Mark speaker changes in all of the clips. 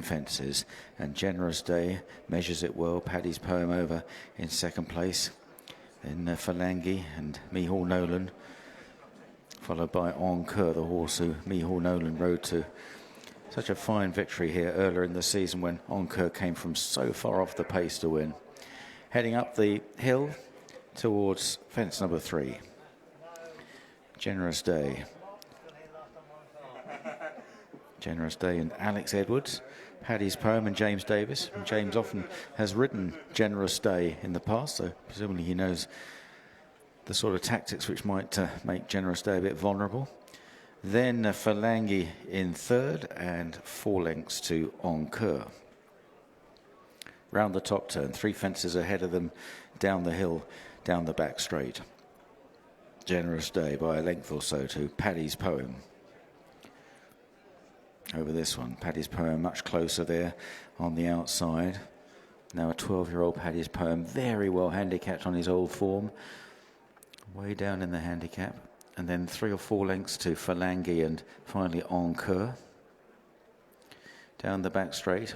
Speaker 1: fences, and Generous Day measures it well. Paddy's Poem over in second place. Then for Langy and Mihal Nolan, followed by Encore, the horse who Mihal Nolan rode to. Such a fine victory here earlier in the season when Encore came from so far off the pace to win. Heading up the hill towards fence number 3. Generous Day. Generous Day and Alex Edwards, Paddy's Poem and James Davis. And James often has ridden Generous Day in the past, so presumably he knows the sort of tactics which might make Generous Day a bit vulnerable. Then for Langy in third and 4 lengths to Encore. Round the top turn, 3 fences ahead of them down the hill, down the back straight. Generous Day by a length or so to Paddy's Poem. Over this one, Paddy's Poem much closer there on the outside. Now a 12-year-old Paddy's Poem, very well handicapped on his old form. Way down in the handicap. And then 3 or 4 lengths to Langy and finally Encore. Down the back straight,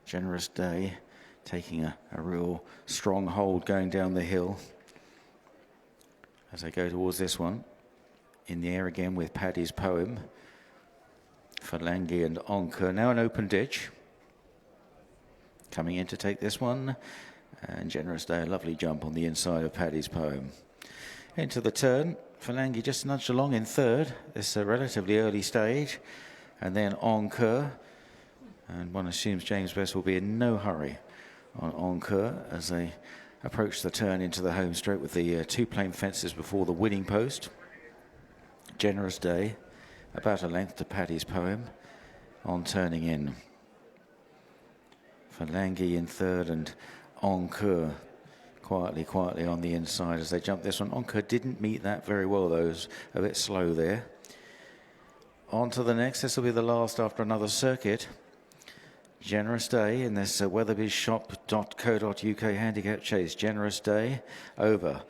Speaker 1: Generous Day taking a real strong hold going down the hill. As they go towards this one, in the air again with Paddy's Poem. Langy and Encore, now an open ditch. Coming in to take this one. And Generous Day, a lovely jump on the inside of Paddy's Poem. Into the turn, Langy just nudged along in third. This is a relatively early stage. And then Encore. And one assumes James Best will be in no hurry on Encore as they approach the turn into the home straight with the 2 plain fences before the winning post. Generous Day, about a length to Paddy's Poem on turning in. Langy in third and Encore quietly on the inside as they jump this one. Encore didn't meet that very well, though. It was a bit slow there. On to the next. This will be the last after another circuit. Generous Day in this weatherbyshop.co.uk handicap chase. Generous Day over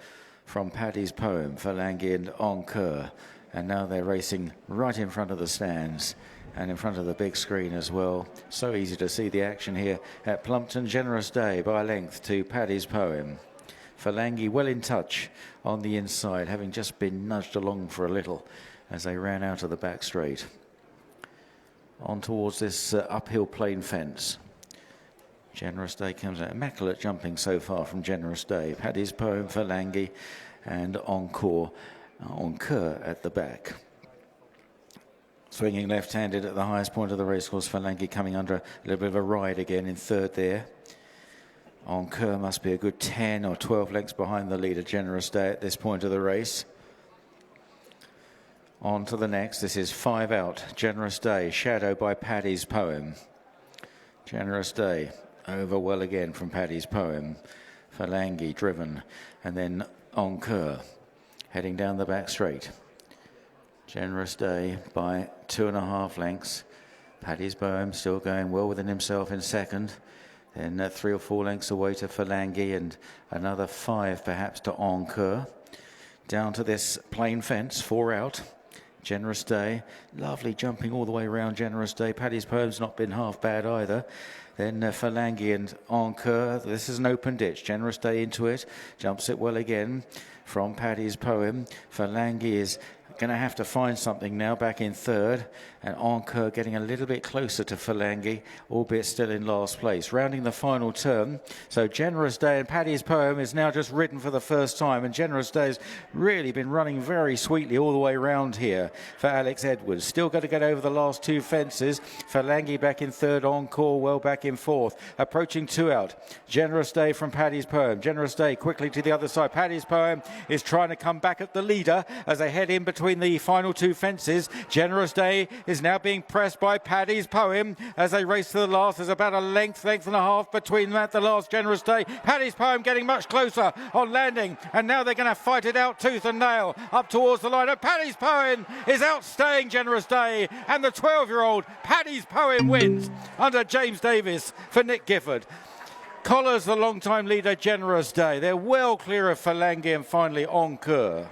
Speaker 1: from Paddy's Poem, Langy and Encore. And now they're racing right in front of the stands and in front of the big screen as well. So easy to see the action here at Plumpton. Generous Day by a length to Paddy's Poem. Langy well in touch on the inside, having just been nudged along for a little as they ran out of the back straight. On towards this uphill plain fence. Generous Day comes out. Immaculate jumping so far from Generous Day. Paddy's Poem, Langy and Encore at the back. Swinging left-handed at the highest point of the racecourse. Langy coming under a little bit of a ride again in third there. Encore must be a good 10 or 12 lengths behind the leader, Generous Day, at this point of the race. On to the next. This is 5 out. Generous Day, shadowed by Paddy's Poem. Generous Day, over well again from Paddy's Poem. Langy driven. And then Encore, heading down the back straight. Generous Day by 2.5 lengths. Paddy's Poem still going well within himself in second. Then 3 or 4 lengths away to Langy and another 5 perhaps to Encore. Down to this plain fence, 4 out. Generous Day, lovely jumping all the way around Generous Day. Paddy's Poem's not been half bad either. Then Langy and Encore. This is an open ditch. Generous Day into it, jumps it well again from Paddy's Poem. Langy is going to have to find something now, back in third, and Encore getting a little bit closer to Langy, albeit still in last place. Rounding the final turn, so Generous Day and Paddy's Poem is now just ridden for the first time, and Generous Day has really been running very sweetly all the way round here for Alex Edwards. Still got to get over the last 2 fences. Langy back in third, Encore well back in fourth. Approaching 2 out. Generous Day from Paddy's Poem. Generous Day quickly to the other side. Paddy's Poem is trying to come back at the leader as they head in between the final 2 fences. Generous Day is now being pressed by Paddy's Poem as they race to the last. There's about a length and a half between them at the last. Generous Day, Paddy's Poem getting much closer on landing, and now they're going to fight it out tooth and nail up towards the line. And Paddy's Poem is outstaying Generous Day, and the 12-year-old Paddy's Poem wins under James Davis for Nick Gifford. Collars the long-time leader, Generous Day. They're well clear of Langy and finally Encore.